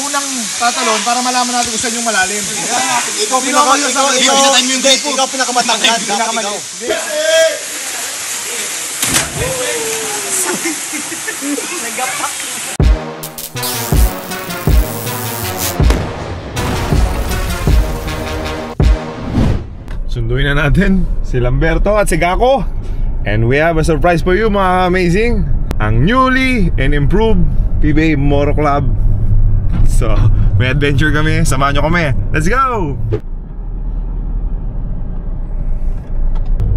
unang tatalon para malaman natin kung saan yung malalim. Ikaw pinakamatangkad. Sunduin na natin si Lamberto at si Gako. And we have a surprise for you, mga amazing. Ang newly and improved PBA Motor Club. So, may adventure kami. Samahan nyo kami. Let's go!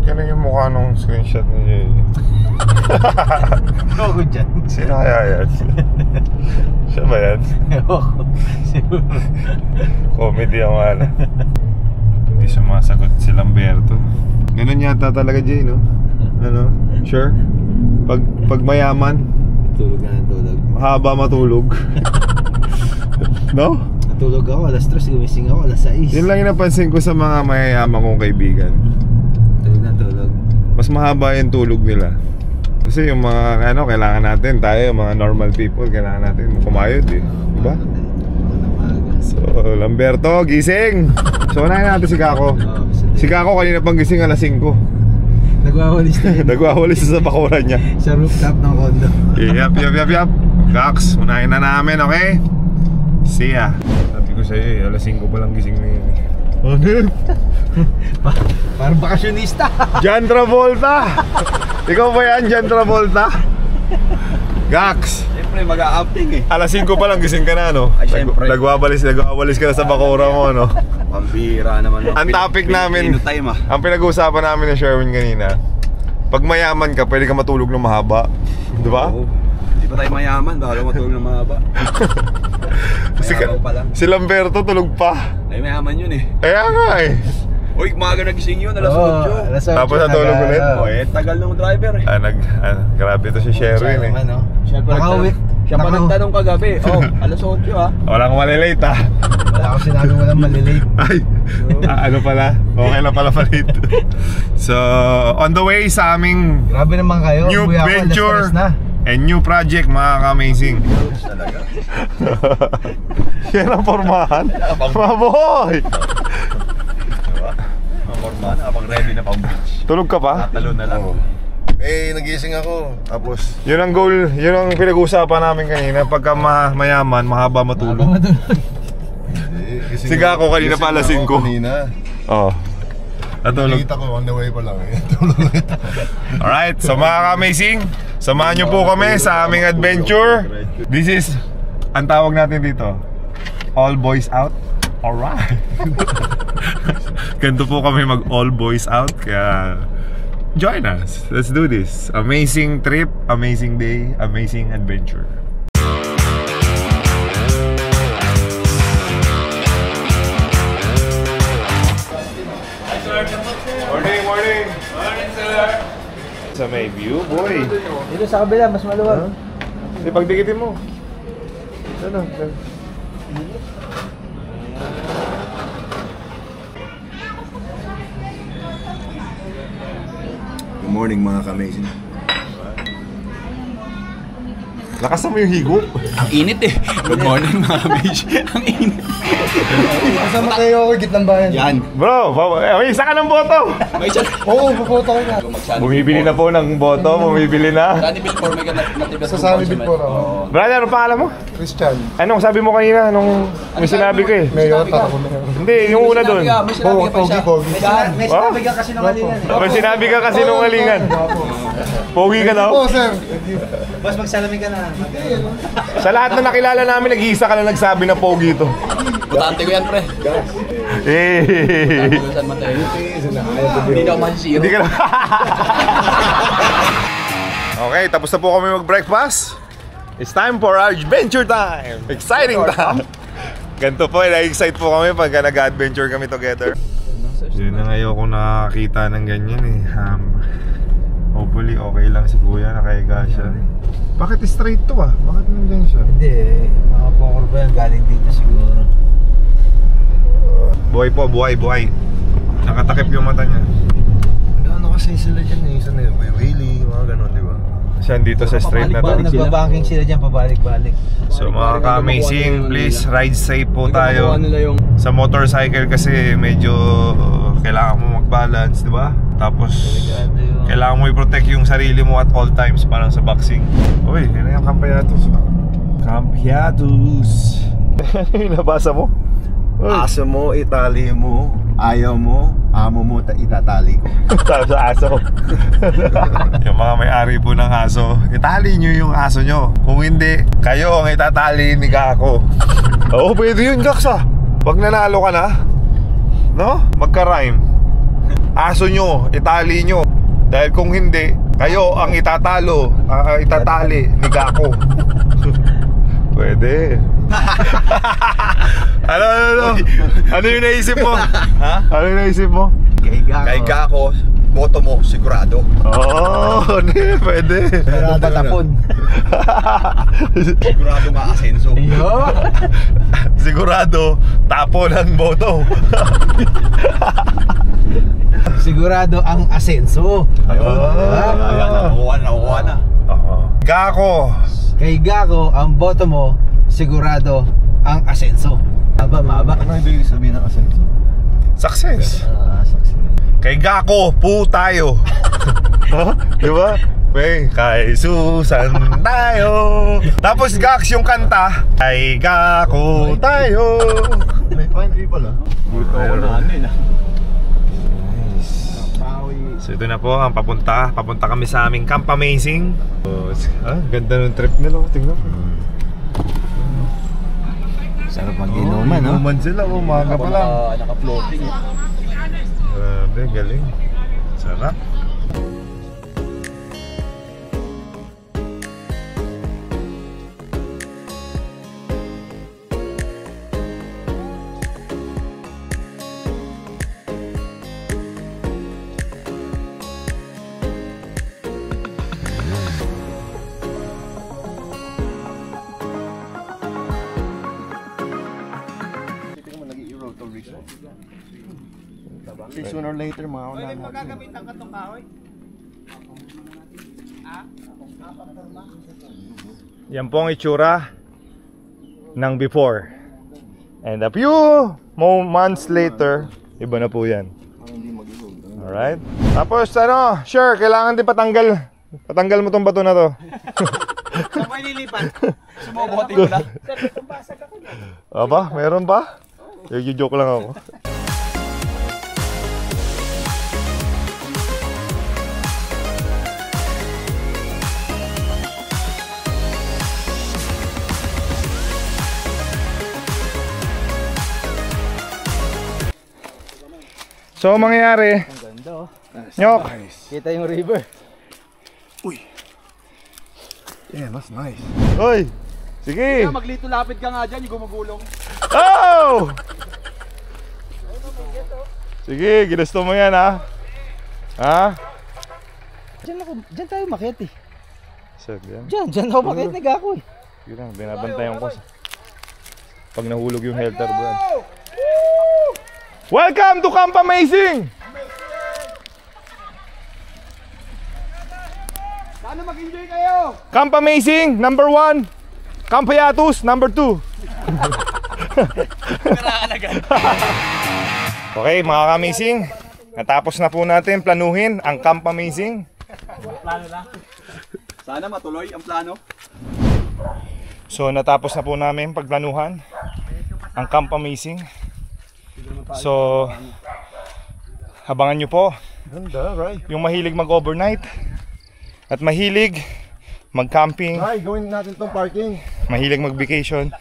Ganun yung mukha nung screenshot ni Jay. Ako dyan. Sino kaya yan? Siya ba yan? Comedy ang wala. Hindi sumasagot si Lamberto. Ganun yata talaga, Jay, no? Ano? Sure? Pag mayaman, Tulog na ng tulog. mahaba matulog. No? Natulog ako, alas 3, gumising ako, alas 6. Yun lang yung napansin ko sa mga mayayaman kong kaibigan. Tulog na tulog. Mas mahaba yung tulog nila. Kasi yung mga ano, kailangan natin, tayo, mga normal people, kailangan natin kumayod eh. Diba? So, Lamberto, gising! So, unahin natin si Kako. Si Kako kanina pang gising alas 5. Nagwawalis na yun. Nagwawalis sa bakuran niya. Sa rooftop ng condo. Yap. Gax, unahin na namin, okay? See ya. Sabi ko sa'yo eh, alas 5 pa lang gising na yun eh. Ano yun? Parang bakasyonista. John Travolta! Ikaw ba yan, John Travolta? Gax! Siyempre, mag-a-upting eh. Alas 5 pa lang gising ka na, no? Ay, syempre. Nagwawalis ka na sa bakura mo, no? Pambira naman. Ang topic namin, ang pinag-uusapan namin ni Sherwin kanina, pag mayaman ka, pwede ka matulog ng mahaba. Di ba? Oo. Hindi pa tayo mayaman, baka matulog ng mahaba. Si Lamberto tulog pa. Ay, mayaman yun eh. Kaya nga eh. Uy, maaga nagising yun, alas 8. Tapos natulog ulit. Eh, tagal ng driver eh. Grabe to si Sherwin eh. Siya pa nagtanong kagabi. Oh, alas 8 ah. Wala kang malilate ah. Wala akong sinabi walang malilate. Ay, ano pala? Okay lang pala palit. So, on the way sa aming Grabe naman kayo. new venture and new project, mga ka-amazing. Talaga. Yan ang formahan. Mga boy! Mga formahan, kapag ready na pang Tulog ka pa? talon na lang. Eh, nagising ako. Tapos, Yun ang goal, yun ang pinag-uusapan namin kanina. Pagka mayaman, mahaba matulog. Si Gako kanina pa alas 5. kanina. Oo. Natulog. Nakita ko, on the way pa lang eh. Alright, so mga ka-amazing, samahan nyo po kami sa aming adventure. This is, ang tawag natin dito, all boys out. Alright. Ganito po kami mag all boys out, kaya join us. Let's do this. Amazing trip, amazing day, amazing adventure. Morning, sir. Sa may view, boy. Dito sa kabila, mas maluwag. Hindi, pagdikitin mo. Ano? Good morning mga ka-amazing. Lakas mo yung higop. Ang init eh. Good morning mga kamish. Ang init. Kasama kayo ako, gitnang bayan. Yan. Bro, may isa ka ng boto. May isa. Oo, pupunta ko na. Bumibili na po ng boto, bumibili na. Sunny Billboard may natibas. Sa Sunny Billboard ako. Brother, ano pangalan mo? Christian. Anong sabi mo kanina nung may sinabi ko eh? Mayor, tatakbo na. Hindi, yung una doon. May sinabi ka pa siya. Pogi. May sinabi ka kasi nung alingan eh. May sinabi ka kasi nung alingan. Pogi ka daw? Oo, sir. Boss, magsalamin ka na. Sa lahat na nakilala namin, nag-iisa ka na nagsabi na pogi ito. Butante ko yan, pre. Eh. San Mateo. Hindi na ako masisiro. Hindi ka na. Okay, tapos na po kami mag-breakfast. It's time for our adventure time. Exciting time. Ganito po, na-excite po kami pagka nag-adventure kami together. Yun na ngayon kung nakakita ng ganyan eh. Hopefully okay lang si kuya, nakahiga siya. Bakit straight to ah? Bakit nandiyan siya? Hindi, mga pokor ba yan? Galing dito siguro. Buhay po, buhay. Nakatakip yung mata niya. Ano kasi sila dyan eh, isa na yun, whale, mga ganon, di ba? Siya dito sa straight na to. Nagbabanking sila dyan, pabalik-balik. So mga ka-amazing, please ride safe po tayo. Sa motorcycle kasi medyo kailangan mo mag-balance, di ba? Tapos kailangan mo i-protect yung sarili mo at all times, parang sa boxing. Uy, yun na yung Campeatus. Campeatus. Ano yung nabasa mo? Aso mo, itali mo. Ayaw mo, amo mo, itatali ko. Tapos sa aso. Yung mga may-ari po ng aso, itali nyo yung aso nyo. Kung hindi, kayo ang itatali ni Kako. Oo, pwede yun, Gax ah. Pag nanalo ka na, no? Magka-rhyme. Aso nyo, itali nyo. Dahil kung hindi, kayo ang itatali ni Kako. Pwede. Ano yung naisip mo? Ha? Ano yung naisip mo? Kay Gako, boto mo, sigurado. Oo, pwede. Sigurado patapon. Sigurado nga asenso. Sigurado, tapo ng boto. Sigurado ang asenso. Ayan, nakuha na. Gako. Kay Gako, ang boto mo, sigurado ang asenso. Maba. Ano ibig sabihin ng asenso? Success. Success. Kay Gako, po tayo. Di ba? Kay Susan tayo. Tapos Gax yung kanta, kay Gako tayo. May fine tree pala. Buto ko na ano yun. So ito na po ang papunta kami sa aming Camp Amazing. Ganda ng trip nila, tingnan mo. Sarap mag-inuman, no? Inuman sila, umaga pa lang. Naka-floating. Grabe, galing. Sarap. Sooner or later, makauna natin. Yan po ang itsura ng before. And a few months later, iba na po yan. Alright? Tapos ano, sure, kailangan din patanggal. Patanggal mo tong bato na to. Saan mo ililipat? Sumubote ko na. Aba, meron ba? Joke lang ako. So, mangyayari, Nyok, Kita yung river. Yeah, that's nice. Oy, sige. Maglito lapit ka nga dyan, yung gumagulong. Oh! Sige, ginusto mo yan ha. Ha? Diyan tayo makit eh. Sir, yan. Diyan ako makit ni Gako eh. Sige lang, binabantayan ko. Pag nahulog yung helter brand. Welcome to Camp Amazing! Sana mag-enjoy kayo! Camp Amazing, number 1. Campeatus, number 2. Okay, mga ka-amazing, natapos na po natin planuhin ang Camp Amazing. Sana matuloy ang plano. So natapos na po namin pagplanuhan ang Camp Amazing. So abangan nyo po yung mahilig mag-overnight at mahilig mag-camping, Gawin natin tong parking. mahilig mag-vacation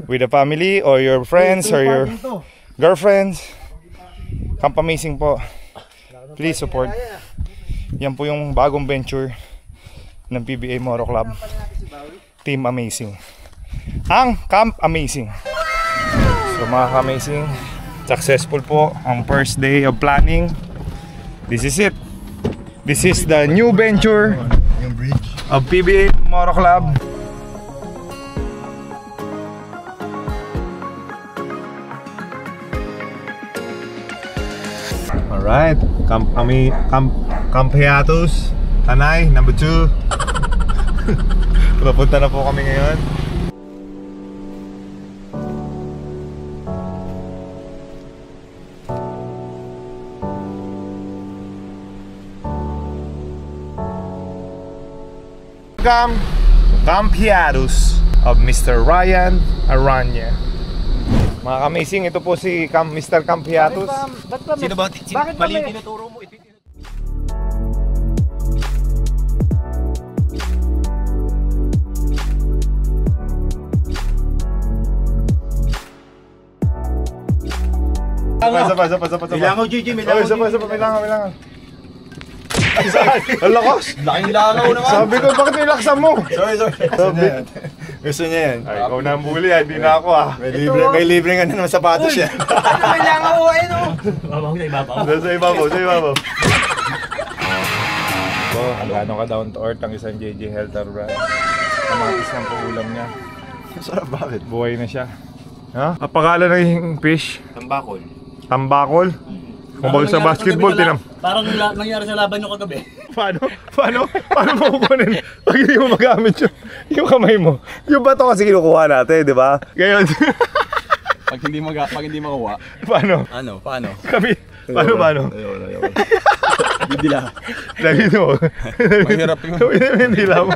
with the family or your friends or your girlfriends. Camp Amazing po, please support. Yan po yung bagong venture ng PBA Moto Club, Team Amazing, ang Camp Amazing. So mga ka-amazing, successful po ang first day of planning. This is it. This is the new venture of PBA Moto Club. Alright, Campeatus, Tanay, number 2. Papunta na po kami ngayon. Welcome to Campeatus of Mr. Ryan Aranya. Mga ka-amazing, ito po si Mr. Campeatus. Sino ba? Mali yung tinuturo mo. Isa pa. Milangaw, GG, Milangaw. Ang lakas! Laking langaw naman. Sabi ko, bakit nilaksan mo? Sorry. Gusto niya yan. Ay, ikaw na ang bully, hindi na ako ah. May libre nga na naman sapatos yan. May langaw, ayun o. Sa ibabaw. Gano'n ka down to earth ang isang JJ Helter Brad. Kamatis ng paulam niya. Sarap, bakit? Buhay na siya. Ha? Apakala na yung fish? Tambakol? Kung bago sa basketball, Parang nangyari sa laban nyo kagabi. Paano mo kukunin? Pag hindi mo magamit yung kamay mo. Yung bato kasi kinukuha natin, di ba? Ngayon. Pag hindi makuha. Paano? Paano? Kami, paano? Ayoko. Didila. Lagi mo. Mahirap yun. Dila mo.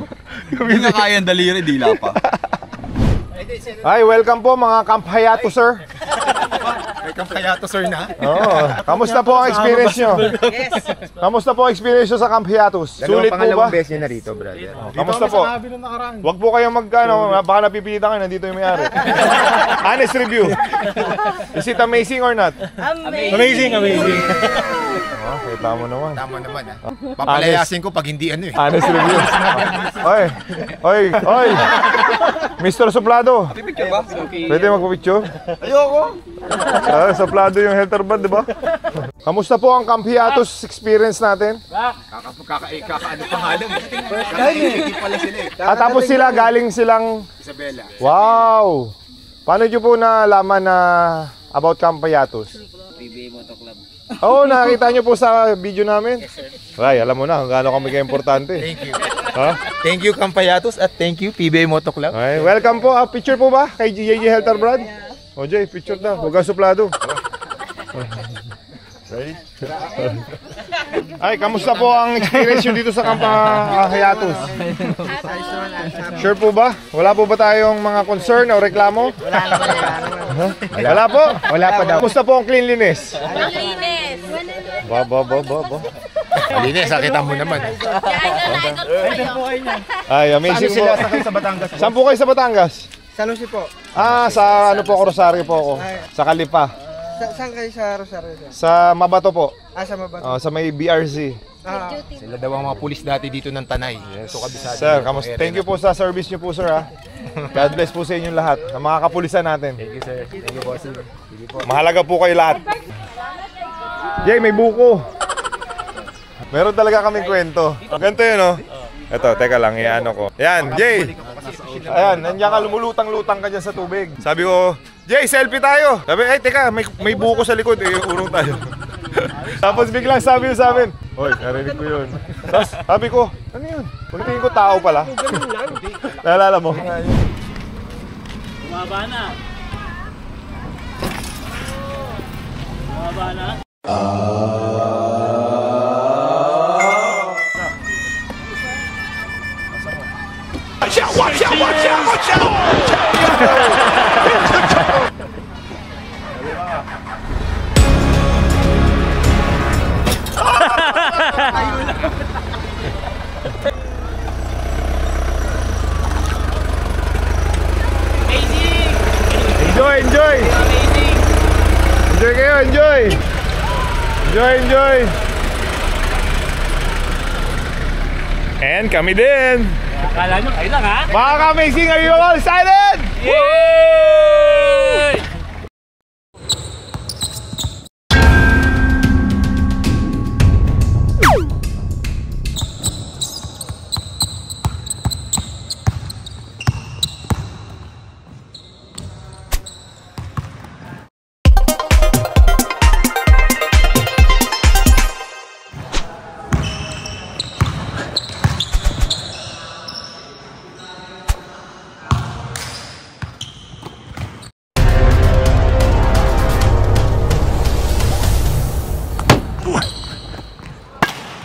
Hindi nga kaya ang daliri, dila pa. Hi, welcome po mga Camphayato, sir. May Camphayato, sir na? Oo. Kamusta po ang experience nyo? Kamusta po ang experience nyo sa Camphayatos? Sulit po ba? beses niya na rito, brother. Kamusta po? Huwag po kayong baka napipilitan kayo, nandito yung may-ari. Honest review. Is it amazing or not? Amazing. Kita mo naman. Tama naman, ha? Papalayasin ko pag hindi ano eh. Honest review. Oy. Mr. Suplado. Picture ba? Pwede magpa-picture? Ayoko! Suplado yung Helter Brad, di ba? Kamusta po ang Camphayatos experience natin? Kakaano pangalan? Kakaikiki pala sila eh. Tapos galing silang Isabela. Wow! Paano nyo po nalaman na about Camphayatos? PBA Moto Club. Oo, nakita nyo po sa video namin? Ay, alam mo na kung gaano kami ka-importante. Thank you. Ha? Thank you, Camphayatos, at thank you, PBA Moto Club. Ay, welcome po. Picture po ba kay JJ Helter Brad? O Jay, picture na. Huwag kang suplado. Ready? Ay, kamusta po ang experience nyo dito sa Camphayatos? Sure po ba? Wala po ba tayong mga concern o reklamo? Wala po? Wala pa daw. Kamusta po ang cleanliness? Malinis. Ba. Malinis, nakita mo naman. Ay, amazing po. Sakay sa Batangas. Saan po kayo sa Batangas? San Jose po. Sa ano po ako, Rosario po ako. Sa Kalipa. Saan kayo sa Rosario? Sa Mabato po. Sa Mabato. Sa may BRC. Sila daw ang mga pulis dati dito ng Tanay. So, kabisado. Sir, kamusta? Thank you po sa service niyo po, sir, ha. God bless po sa inyong lahat, ng mga kapulisan natin. Thank you, sir. Thank you, boss. Mahalaga po kayo lahat. Jay, may buko. Meron talaga kaming kwento. Ganito yun, no? Ito, teka lang, iano ko. Yan, Jay. Ayan, nandiyan ka, lumulutang-lutang ka dyan sa tubig. Sabi ko, Jay, selfie tayo. Sabi, teka, may buko sa likod. Urong tayo. Tapos biglang sabi sa amin, hoy, narinig ko yun. Tapos sabi ko, ano yun? Pagtingin ko tao pala. Naalala mo? Bumaba na. Enjoy! Enjoy kayo, enjoy! Enjoy! And kami din! Akala nyo, kayo lang ha? Mga ka-amazing, are you all excited? Yay!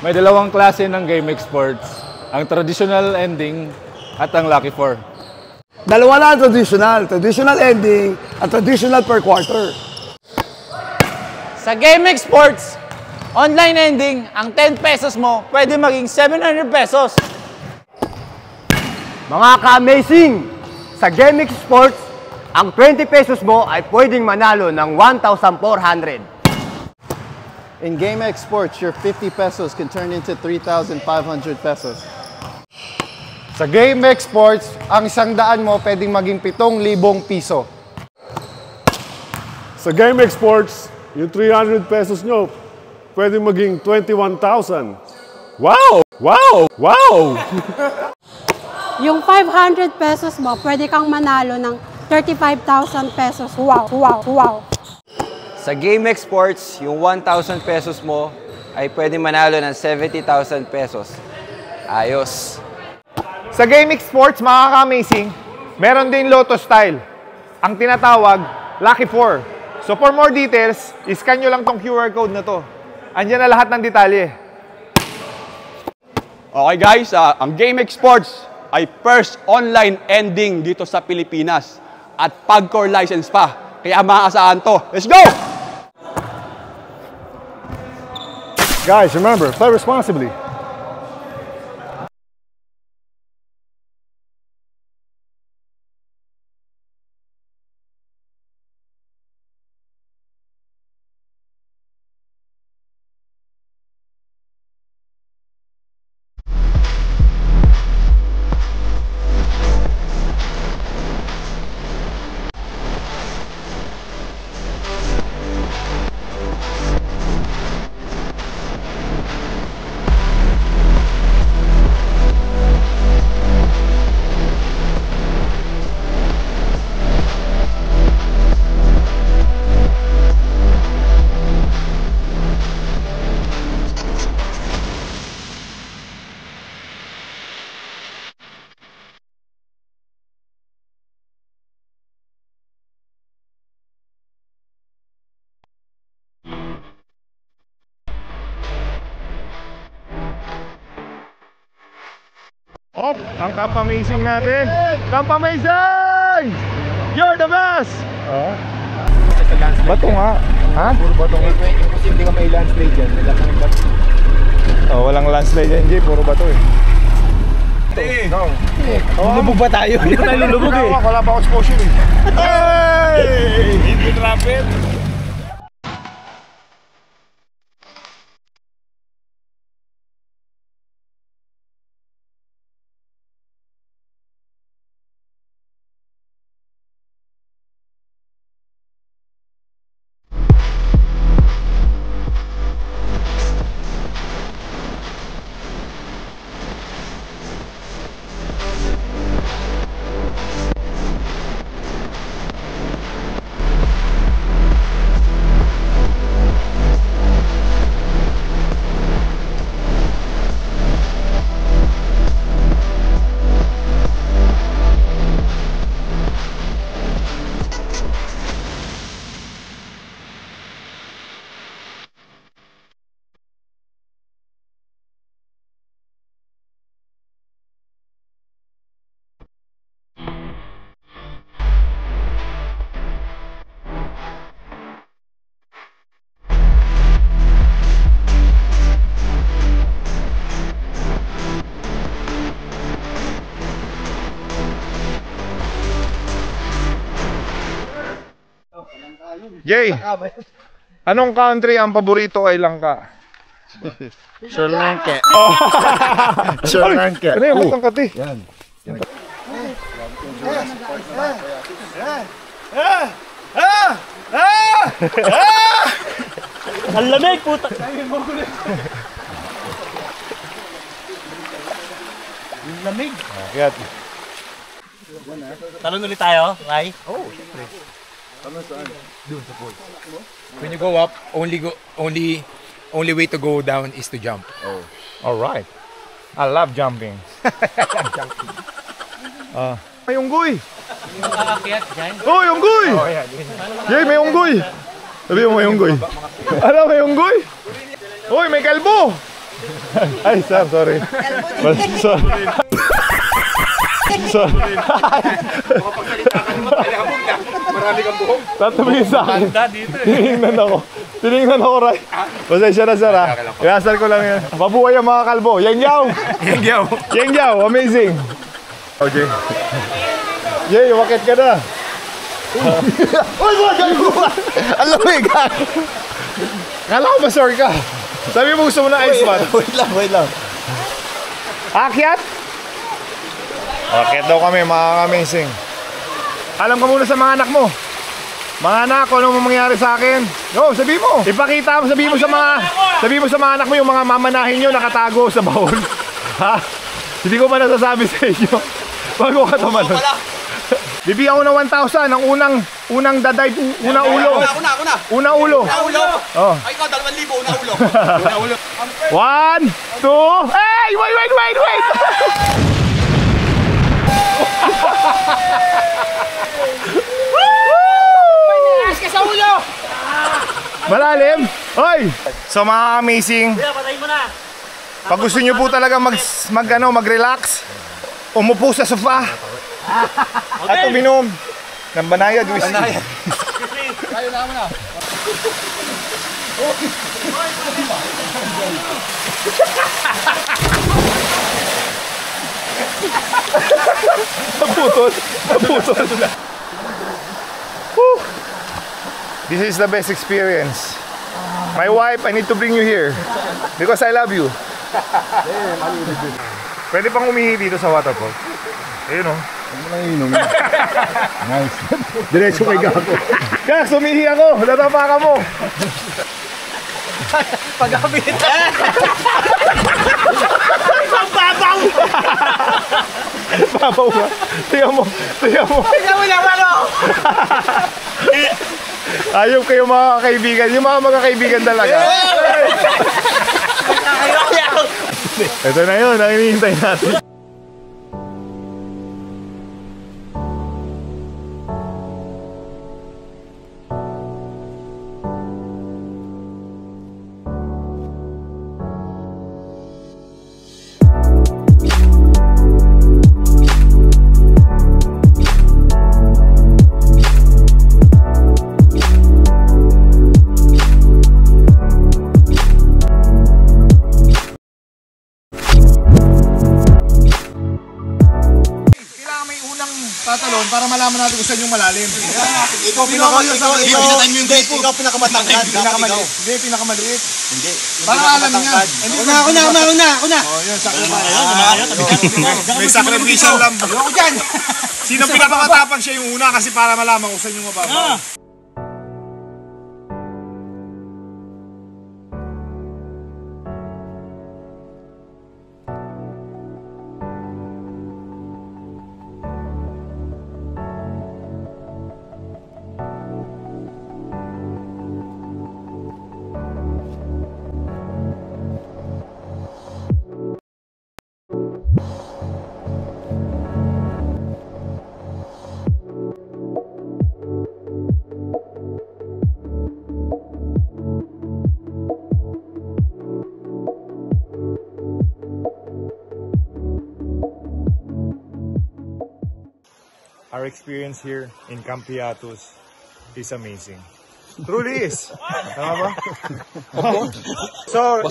May dalawang klase ng game exports, ang traditional ending at ang lucky 4. Dalawa na ang traditional. Traditional ending at traditional per quarter. Sa Game Exports, online ending, ang 10 pesos mo pwede maging 700 pesos. Mga ka-amazing! Sa Game Exports, ang 20 pesos mo ay pwedeng manalo ng 1,400. In Game Exports, your 50 pesos can turn into 3,500 pesos. Sa Game Exports, ang 100 mo pwedeng maging 7,000 piso. Sa Game Exports, yung 300 pesos nyo pwedeng maging 21,000. Wow! Wow! Wow! Yung 500 pesos mo, pwede kang manalo ng 35,000 pesos. Wow! Wow! Wow! Sa Game Exports, yung 1,000 pesos mo ay pwede manalo ng 70,000 pesos. Ayos! Sa Game Exports, mga ka-amazing, meron din Lotto style. Ang tinatawag, Lucky 4. So for more details, iscan nyo lang tong QR code na to. Andyan na lahat ng detalye. Okay guys, ang Game Exports ay first online ending dito sa Pilipinas. At PAGCOR license pa. Kaya makakasaan to. Let's go! Guys, remember, play responsibly. Op, ang Camp-Amazing natin. Camp-Amazing! You're the best! Bato nga. Ha? Puro bato nga. Kasi hindi ka may landslide yan. Walang landslide yan, Jay. Puro bato eh. Lulubog ba tayo? Hindi pa tayo lulubog eh. Wala pa ako exposure eh. Hey! Hindi trapit. Jay, anong country ang paborito kay Langka? Sri Lanka. Sri Lanka. Ano yung matang kati? Yan. Ang lamig, puta! Ang lamig. Akyat. Talon ulit tayo, Rai? Oh, siyempre. Doon sa falls. When you go up, only way to go down is to jump. Oh. All right. I love jumping. May unggoy. Yung aakyat dyan. Oh, may unggoy! Jay, may unggoy! Sabi mo may unggoy. Ano, may unggoy? Hoy, may kalbo! Ay, sir, sorry. Sorry. Sorry. Marami kang buhok. Tatumingin sa akin. Tinignan ako, right? Pasensya na, sir, ha? Iasal ko lang yan. Mabuhay ang mga kalbo. Yang Yao! Yang Yao, amazing! Okay. Jay, wakit ka na. Uy, mga gago! Alam mo, kala ko ba-sore ka? Sabi mo gusto mo na ice man. Wait lang. Akyat? Akyat daw kami, mga amazing. Alam ka muna sa mga anak mo. Mga anak, kung ano mangyayari sa akin? No, sabi mo. Ipakita mo, sabi mo sa mga anak mo yung mga mamanahin nyo nakatago sa baon. Ha? Hindi ko pa nasasabi sa inyo. Bago ka tumalon. Bibigyan ko ng 1,000 ang unang dadive, unang ulo. Unang ulo. Oh. Ay, ikaw, 2,000, unang ulo. 1, 2, hey! Wait! Sa ulo! Malalim? Hoy! So mga amazing, pag gusto nyo po talaga mag-relax, umupo sa sofa at uminom ng banayad whiskey. Tayo na muna. Naputol. This is the best experience. My wife, I need to bring you here because I love you. Pwede pang umihi dito sa waterfall. Ayun o. Nice. Diretso kay Gago. Gags, umihi ako. Natapakan mo. Pag-abit. Ang babaw! Babaw ba? Tingnan mo. Tingnan mo lang, ano? Ayaw kayo mga kaibigan. Yung mga magkakaibigan talaga. Ito na yun. Ang hinihintay natin. Tatalon para malaman natin kung saan yung malalim. Ikaw pinakamatangkad. Hindi, pinakamaliit. Hindi. Para alam niya. Ako na. Oh, yun, may sacrificial lamb. Ako dyan. Sino pinakamatapang siya yung una kasi para malaman kung saan yung mababa. Our experience here in Camp Piatos is amazing. Truly is. Tama ba? So,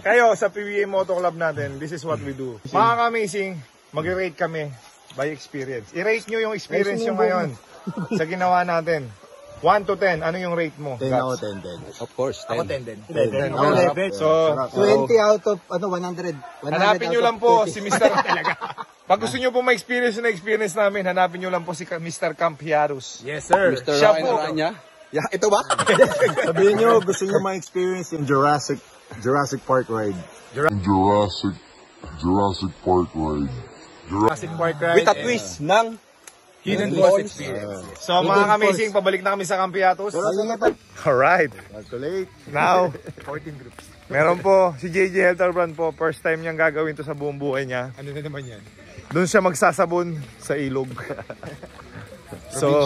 kayo sa PBA Moto Club natin, this is what we do. Mga amazing, mag-rate kami by experience. I-rate nyo yung experience nyo ngayon sa ginawa natin. 1 to 10, ano yung rate mo? 10 out of 10. Of course, 10. Ako 10 din. 10. So, 20 out of 100. hanapin nyo lang po si Mr. Pag gusto nyo po ma-experience na experience namin, hanapin nyo lang po si Mr. Camp Piatos. Yes, sir. Mr. Siya Ryan po. Aranya. Yeah, ito ba? Sabihin nyo, gusto nyo ma-experience yung Jurassic Park ride. Jurassic Park ride. With a twist ng Hidden Falls experience. So mga amazing, pabalik na kami sa Camp Piatos. Alright. Now, 14 groups. Meron po, si JJ Helterbrand po, first time niyang gagawin to sa buong buhay niya. Ano na naman yan? Doon siya magsasabon sa ilog. So,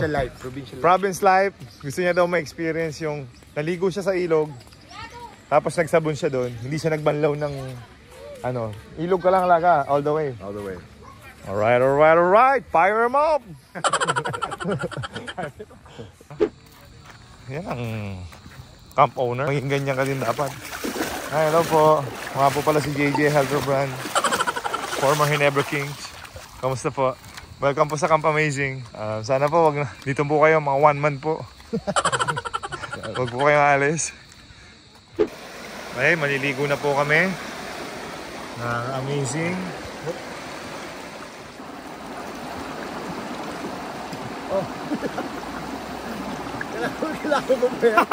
province life. Gusto niya daw ma-experience yung naligo siya sa ilog, tapos nagsabon siya doon. Hindi siya nagbanlaw ng Ano, ilog ka lang alaga, all the way. All the way. Alright, alright, alright. Fire him up! Yan ang camp owner. Maging ganyan ka din dapat. Ay, hello po. Mga po pala si JJ Helderbrand, former Ginebra Kings. Kamusta po? Welcome po sa Camp Amazing. Sana po wag na, dito po kayo mga 1 month po. Wag po kayong alis. Okay, maliligo na po kami. Amazing. Oh. Kailangan ko ba yan?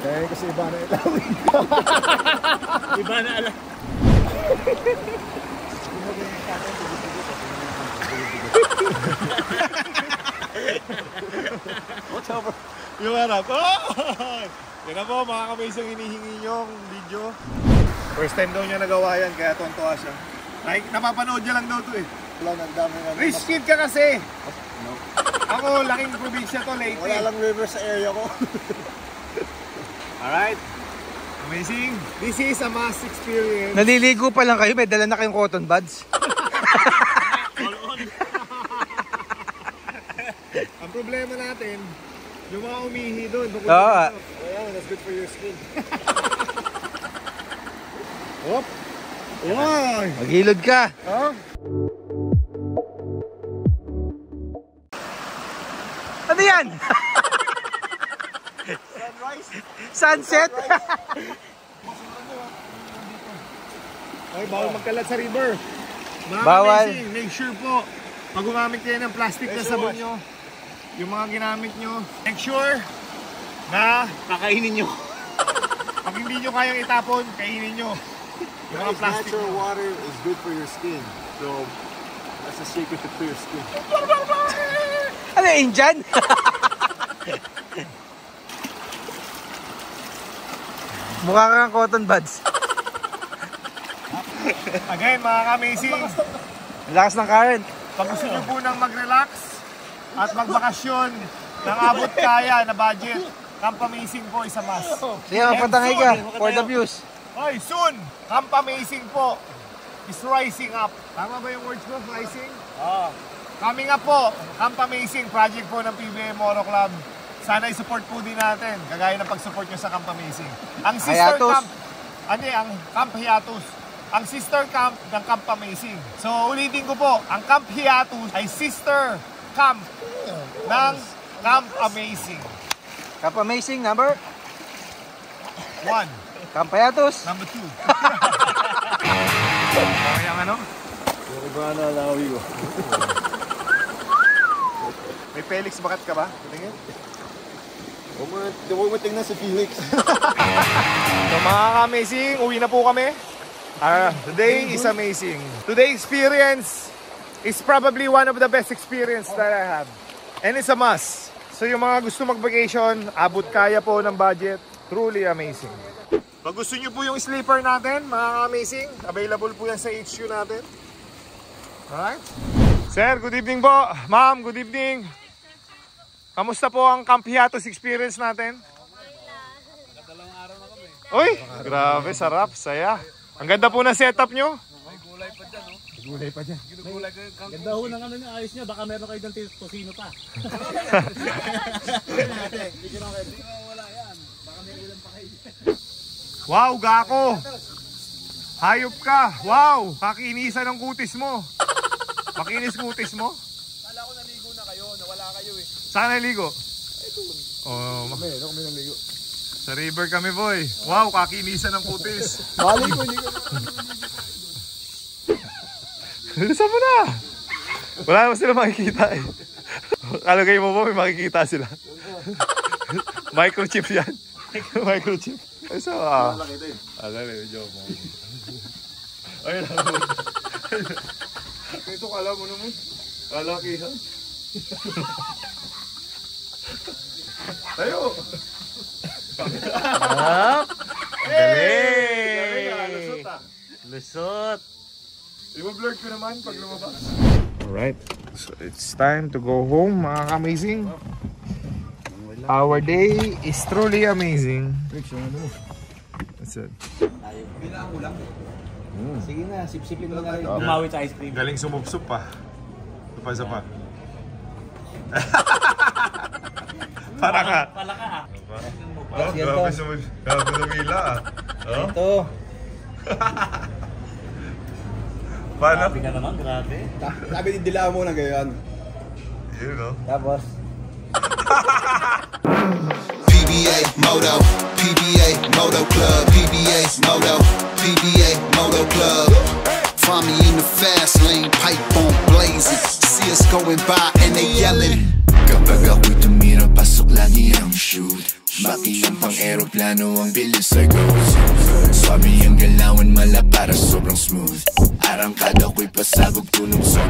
Eh, kasi iba na ilawin. Iba na alam. What's over? Yung harap. Oh! Yan na po mga ka-amazing hinihingi nyong video. First time daw niya nagawa yan kaya tontuwa siya. Napapanood niya lang daw to eh. Wala, nagdami na. Rich kid ka kasi. No. Ako, laking probinsya to, Leyte. Wala lang river sa area ko. Alright. Amazing. This is a mass experience. Naliligo pa lang kayo, may dala na kayong cotton buds. All on. Ang problema natin, yung mga umihi doon. Oo. Ayan, that's good for your skin. Hop. Wow. Maghilod ka. Oh. Ano yan? Sunrise. Sunset. Okay, bawal magkalat sa river. Mga bawal. Amazing, make sure po, pag gumamit kayo ng plastic na sabon nyo, yung mga ginamit nyo, make sure na kakainin nyo. Pag hindi nyo kayang itapon, kainin nyo. Yung mga plastic natural water is good for your skin. So, that's the secret to clear skin. Ano yun dyan? Mukha kang cotton buds. Again, mga ka-amazing, lakas ng current. pag gusto nyo po nang mag-relax at magbakasyon ng abot kaya na budget, Camp Amazing po isa must. Sige, mapatangay ka for the views. Oy, soon, Camp Amazing po is rising up. Tama ba yung words ko? Rising? Oo. Coming up po, Camp Amazing, project po ng PBA Moto Club. Sana i-support po din natin, kagaya ng pag-support nyo sa Camp Amazing. Ang sister Hiatus. camp, ang Camp Hiatus, ang sister camp ng Camp Amazing. So ulitin ko po, ang Camp Hiatus ay sister camp ng Camp Amazing. Camp Amazing number 1. Camp Hiatus number 2. Okay ang ano? Iba na lawi ko. May Felix, bakat ka ba? Tingin? Huwag mo tingnan si Felix. So mga ka-amazing, uwi na po kami. Today is amazing. Today's experience is probably one of the best experience that I have. And it's a must. So yung mga gusto mag-vacation, abot kaya po ng budget. Truly amazing. Pag gusto nyo po yung sleeper natin, mga ka-amazing, available po yan sa HQ natin. Alright? Sir, good evening po. Ma'am, good evening. Kamusta po ang Camp Hiatus experience natin? Dalawang araw na kami. Uy, grabe, sarap, saya. Ang ganda po ng setup nyo. May gulay pa dyan, no? May gulay pa dyan. Ginugulay ko yung Ganda ho ng ano niya, ayos niya. Baka meron kayo ng tosino pa. wala yan. Baka may ulam pa kayo. Wow, Gako. Hayop ka. Wow, kakinisan ng kutis mo. Makinis kutis mo. Kala ko naligo na kayo, nawala kayo eh. Saan naligo? Oh, Kami naligo. sa river kami, boy. Wow, kakinisan ng kutis. Bali ko, hindi ko Saan mo na? Wala naman sila makikita eh. Kalagay mo ba may makikita sila? Microchip yan. Microchip. Ay, so, nakita eh. Alam eh, joke mo. Ay, alam mo. Ito kala mo naman. Kalakihan. Tayo! Galing! Lusot! I-vlog ko naman pag lumabas. Alright, so it's time to go home, mga ka-amazing. Our day is truly amazing. That's it. Bilang ko lang. Sige na, sip-sipin mo na rin. Gumawi sa ice cream. Galing sumupsup pa. Isa pa. Para ka. Pala ka ah. Oh, grabe sumila ah. Oh? Ito. Paano? Grabe ka naman, grabe. Sabi ni Dila mo na gayon. Yun no? Tapos. PBA Moto, PBA Moto Club, PBA Moto, PBA Moto Club. Find me in the fast lane, pipe on blazing. See us going by and they yelling. Kapag ako'y tumira, pasok lagi ang shoot. Makinang pang aeroplano ang bilis ay goes. Swabe ang galawan, mala para sobrang smooth. Arangkada ko'y pasabog tunog sa